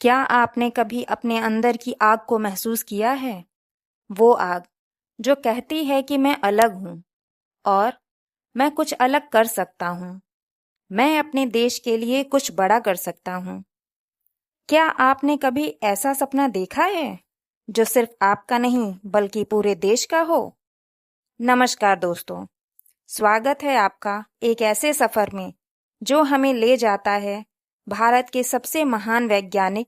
क्या आपने कभी अपने अंदर की आग को महसूस किया है? वो आग जो कहती है कि मैं अलग हूँ और मैं कुछ अलग कर सकता हूँ। मैं अपने देश के लिए कुछ बड़ा कर सकता हूँ। क्या आपने कभी ऐसा सपना देखा है जो सिर्फ आपका नहीं बल्कि पूरे देश का हो? नमस्कार दोस्तों, स्वागत है आपका एक ऐसे सफर में जो हमें ले जाता है भारत के सबसे महान वैज्ञानिक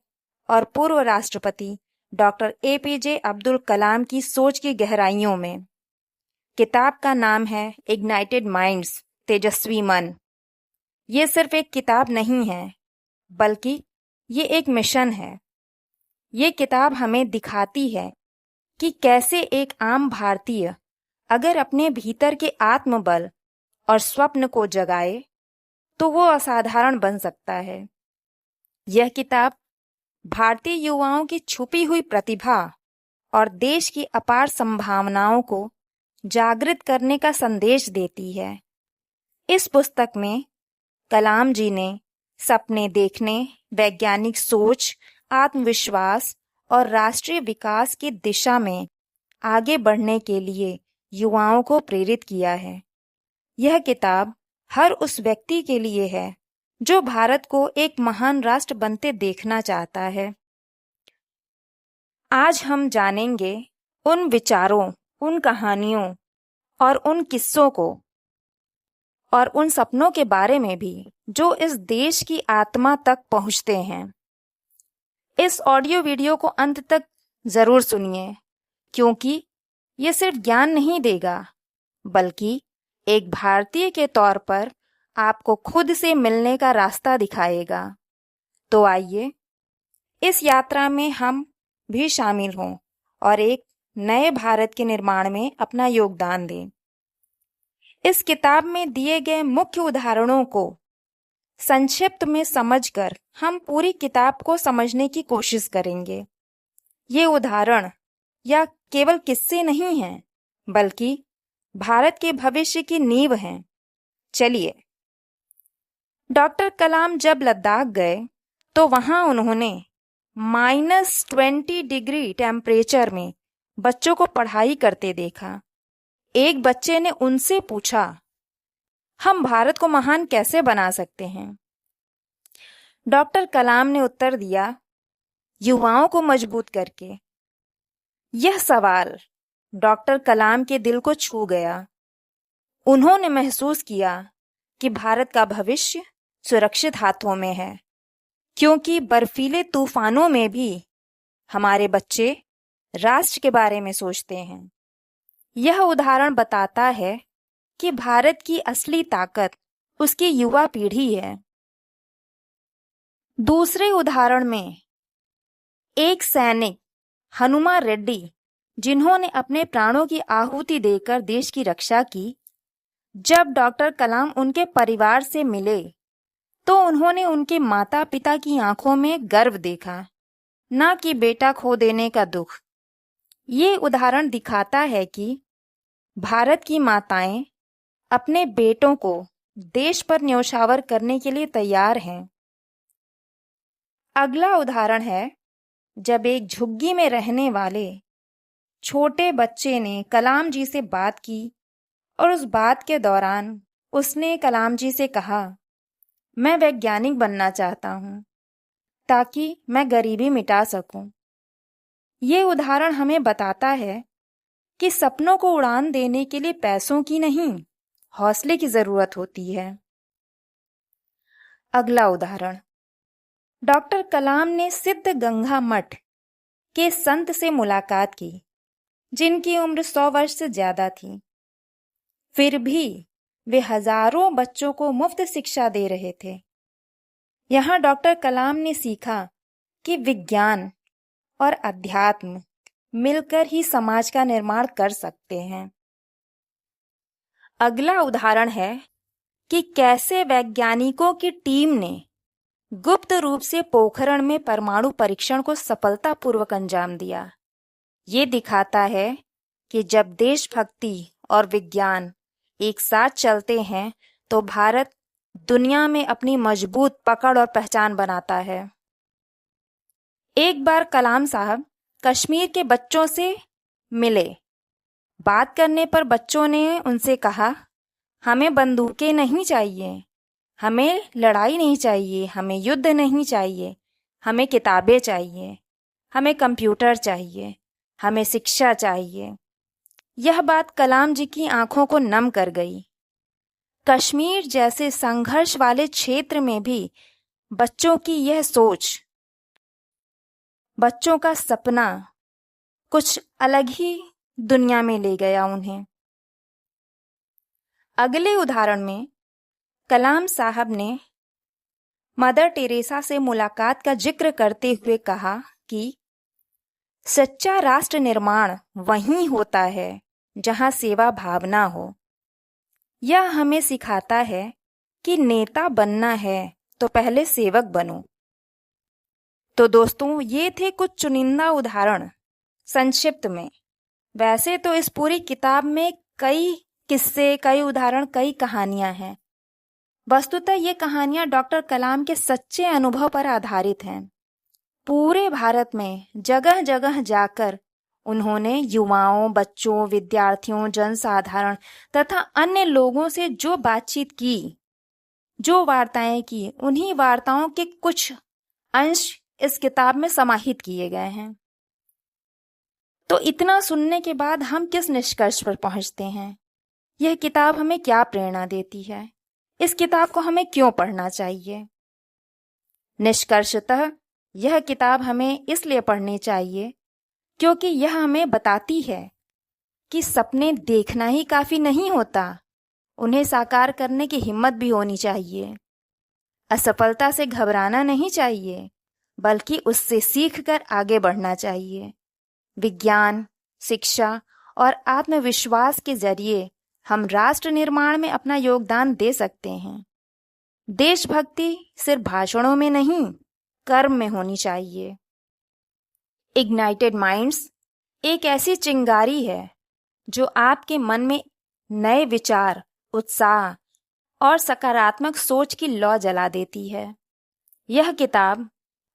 और पूर्व राष्ट्रपति डॉक्टर एपीजे अब्दुल कलाम की सोच की गहराइयों में। किताब का नाम है इग्नाइटेड माइंड्स, तेजस्वी मन। ये सिर्फ एक किताब नहीं है, बल्कि ये एक मिशन है। ये किताब हमें दिखाती है कि कैसे एक आम भारतीय अगर अपने भीतर के आत्मबल और स्वप्न को जगाए तो वो असाधारण बन सकता है। यह किताब भारतीय युवाओं की छुपी हुई प्रतिभा और देश की अपार संभावनाओं को जागृत करने का संदेश देती है। इस पुस्तक में कलाम जी ने सपने देखने, वैज्ञानिक सोच, आत्मविश्वास और राष्ट्रीय विकास की दिशा में आगे बढ़ने के लिए युवाओं को प्रेरित किया है। यह किताब हर उस व्यक्ति के लिए है जो भारत को एक महान राष्ट्र बनते देखना चाहता है। आज हम जानेंगे उन विचारों, उन कहानियों और उन किस्सों को और उन सपनों के बारे में भी जो इस देश की आत्मा तक पहुंचते हैं। इस ऑडियो वीडियो को अंत तक जरूर सुनिए, क्योंकि ये सिर्फ ज्ञान नहीं देगा, बल्कि एक भारतीय के तौर पर आपको खुद से मिलने का रास्ता दिखाएगा। तो आइए इस यात्रा में हम भी शामिल हों और एक नए भारत के निर्माण में अपना योगदान दें। इस किताब में दिए गए मुख्य उदाहरणों को संक्षिप्त में समझकर हम पूरी किताब को समझने की कोशिश करेंगे। ये उदाहरण या केवल किस्से नहीं हैं, बल्कि भारत के भविष्य की नींव हैं। चलिए, डॉक्टर कलाम जब लद्दाख गए तो वहां उन्होंने -20 डिग्री टेम्परेचर में बच्चों को पढ़ाई करते देखा। एक बच्चे ने उनसे पूछा, हम भारत को महान कैसे बना सकते हैं? डॉक्टर कलाम ने उत्तर दिया, युवाओं को मजबूत करके। यह सवाल डॉक्टर कलाम के दिल को छू गया। उन्होंने महसूस किया कि भारत का भविष्य सुरक्षित हाथों में है, क्योंकि बर्फीले तूफानों में भी हमारे बच्चे राष्ट्र के बारे में सोचते हैं। यह उदाहरण बताता है कि भारत की असली ताकत उसकी युवा पीढ़ी है। दूसरे उदाहरण में एक सैनिक हनुमा रेड्डी, जिन्होंने अपने प्राणों की आहुति देकर देश की रक्षा की, जब डॉक्टर कलाम उनके परिवार से मिले तो उन्होंने उनके माता पिता की आंखों में गर्व देखा, ना कि बेटा खो देने का दुख। ये उदाहरण दिखाता है कि भारत की माताएं अपने बेटों को देश पर न्योछावर करने के लिए तैयार हैं। अगला उदाहरण है जब एक झुग्गी में रहने वाले छोटे बच्चे ने कलाम जी से बात की और उस बात के दौरान उसने कलाम जी से कहा, मैं वैज्ञानिक बनना चाहता हूँ ताकि मैं गरीबी मिटा सकूं। ये उदाहरण हमें बताता है कि सपनों को उड़ान देने के लिए पैसों की नहीं, हौसले की जरूरत होती है। अगला उदाहरण, डॉक्टर कलाम ने सिद्ध गंगा मठ के संत से मुलाकात की, जिनकी उम्र 100 वर्ष से ज्यादा थी। फिर भी वे हजारों बच्चों को मुफ्त शिक्षा दे रहे थे। यहाँ डॉक्टर कलाम ने सीखा कि विज्ञान और अध्यात्म मिलकर ही समाज का निर्माण कर सकते हैं। अगला उदाहरण है कि कैसे वैज्ञानिकों की टीम ने गुप्त रूप से पोखरण में परमाणु परीक्षण को सफलतापूर्वक अंजाम दिया। ये दिखाता है कि जब देशभक्ति और विज्ञान एक साथ चलते हैं तो भारत दुनिया में अपनी मजबूत पकड़ और पहचान बनाता है। एक बार कलाम साहब कश्मीर के बच्चों से मिले। बात करने पर बच्चों ने उनसे कहा, हमें बंदूकें नहीं चाहिए, हमें लड़ाई नहीं चाहिए, हमें युद्ध नहीं चाहिए, हमें किताबें चाहिए, हमें कंप्यूटर चाहिए, हमें शिक्षा चाहिए। यह बात कलाम जी की आंखों को नम कर गई। कश्मीर जैसे संघर्ष वाले क्षेत्र में भी बच्चों की यह सोच, बच्चों का सपना कुछ अलग ही दुनिया में ले गया उन्हें। अगले उदाहरण में कलाम साहब ने मदर टेरेसा से मुलाकात का जिक्र करते हुए कहा कि सच्चा राष्ट्र निर्माण वहीं होता है जहां सेवा भावना हो। यह हमें सिखाता है कि नेता बनना है तो पहले सेवक बनो। तो दोस्तों, ये थे कुछ चुनिंदा उदाहरण संक्षिप्त में। वैसे तो इस पूरी किताब में कई किस्से, कई उदाहरण, कई कहानियां हैं। वस्तुतः ये कहानियां डॉक्टर कलाम के सच्चे अनुभव पर आधारित हैं। पूरे भारत में जगह जगह जाकर उन्होंने युवाओं, बच्चों, विद्यार्थियों, जनसाधारण तथा अन्य लोगों से जो बातचीत की, जो वार्ताएं की, उन्हीं वार्ताओं के कुछ अंश इस किताब में समाहित किए गए हैं। तो इतना सुनने के बाद हम किस निष्कर्ष पर पहुंचते हैं? यह किताब हमें क्या प्रेरणा देती है? इस किताब को हमें क्यों पढ़ना चाहिए? निष्कर्षतः यह किताब हमें इसलिए पढ़नी चाहिए क्योंकि यह हमें बताती है कि सपने देखना ही काफी नहीं होता, उन्हें साकार करने की हिम्मत भी होनी चाहिए। असफलता से घबराना नहीं चाहिए, बल्कि उससे सीखकर आगे बढ़ना चाहिए। विज्ञान, शिक्षा और आत्मविश्वास के जरिए हम राष्ट्र निर्माण में अपना योगदान दे सकते हैं। देशभक्ति सिर्फ भाषणों में नहीं, कर्म में होनी चाहिए। इग्नाइटेड माइंड्स एक ऐसी चिंगारी है जो आपके मन में नए विचार, उत्साह और सकारात्मक सोच की लौ जला देती है। यह किताब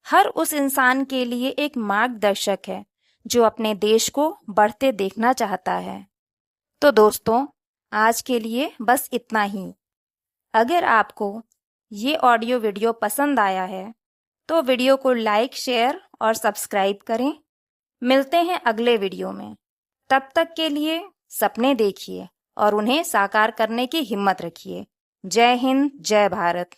हर उस इंसान के लिए एक मार्गदर्शक है जो अपने देश को बढ़ते देखना चाहता है। तो दोस्तों, आज के लिए बस इतना ही। अगर आपको ये ऑडियो वीडियो पसंद आया है तो वीडियो को लाइक, शेयर और सब्सक्राइब करें। मिलते हैं अगले वीडियो में। तब तक के लिए सपने देखिए और उन्हें साकार करने की हिम्मत रखिए। जय हिंद, जय भारत।